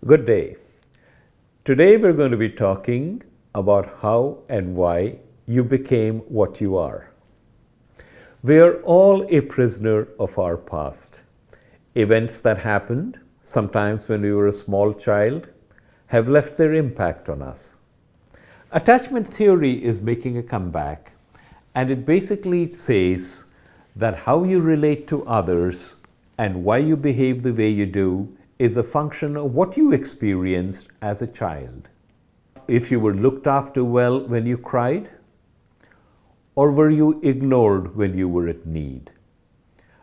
Good day. Today we're going to be talking about how and why you became what you are. We are all a prisoner of our past. Events that happened, sometimes when we were a small child, have left their impact on us. Attachment theory is making a comeback, and it basically says that how you relate to others and why you behave the way you do is a function of what you experienced as a child. If you were looked after well when you cried, or were you ignored when you were at need?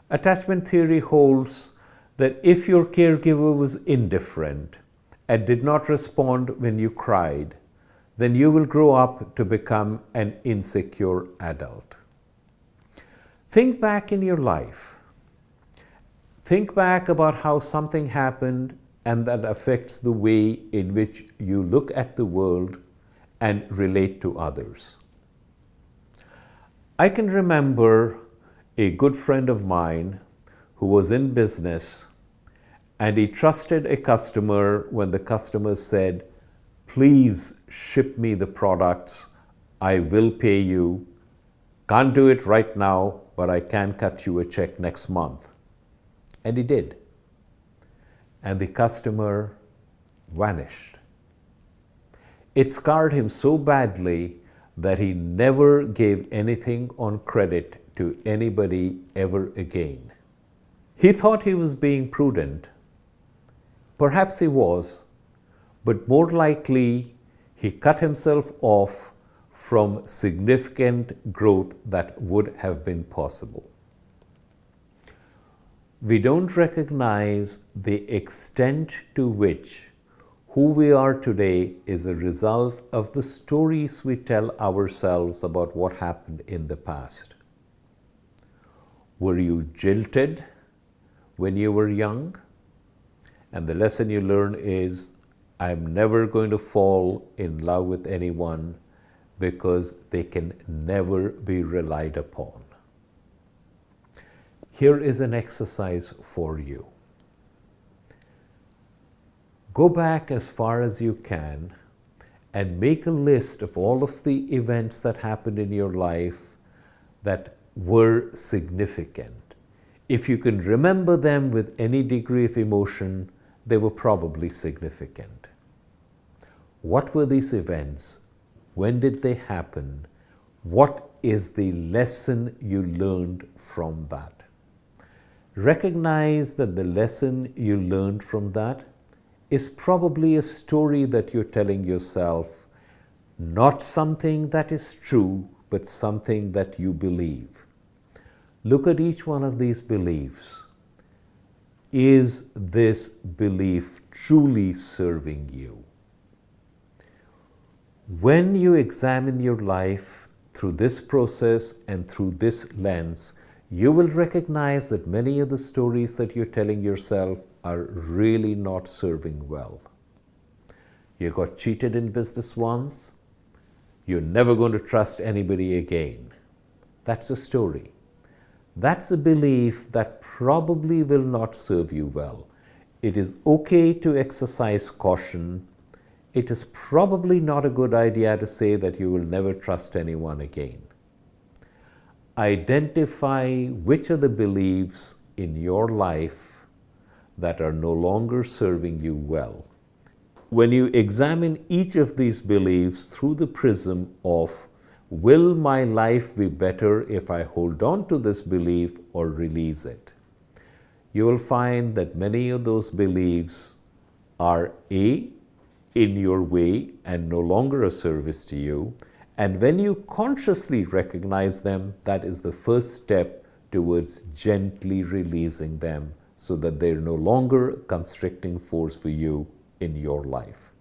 Attachment theory holds that if your caregiver was indifferent and did not respond when you cried, then you will grow up to become an insecure adult. Think back in your life. Think back about how something happened and that affects the way in which you look at the world and relate to others. I can remember a good friend of mine who was in business, and he trusted a customer when the customer said, "Please ship me the products, I will pay you. Can't do it right now, but I can cut you a check next month." And he did. And the customer vanished. It scarred him so badly that he never gave anything on credit to anybody ever again. He thought he was being prudent. Perhaps he was, but more likely he cut himself off from significant growth that would have been possible. We don't recognize the extent to which who we are today is a result of the stories we tell ourselves about what happened in the past. Were you jilted when you were young? And the lesson you learn is, I'm never going to fall in love with anyone because they can never be relied upon. Here is an exercise for you. Go back as far as you can and make a list of all of the events that happened in your life that were significant. If you can remember them with any degree of emotion, they were probably significant. What were these events? When did they happen? What is the lesson you learned from that? Recognize that the lesson you learned from that is probably a story that you're telling yourself, not something that is true, but something that you believe. Look at each one of these beliefs. Is this belief truly serving you? When you examine your life through this process and through this lens, you will recognize that many of the stories that you're telling yourself are really not serving well. You got cheated in business once, you're never going to trust anybody again. That's a story. That's a belief that probably will not serve you well. It is okay to exercise caution. It is probably not a good idea to say that you will never trust anyone again. Identify which are the beliefs in your life that are no longer serving you well. When you examine each of these beliefs through the prism of, will my life be better if I hold on to this belief or release it? You will find that many of those beliefs are in your way and no longer a service to you. And when you consciously recognize them, that is the first step towards gently releasing them so that they're no longer a constricting force for you in your life.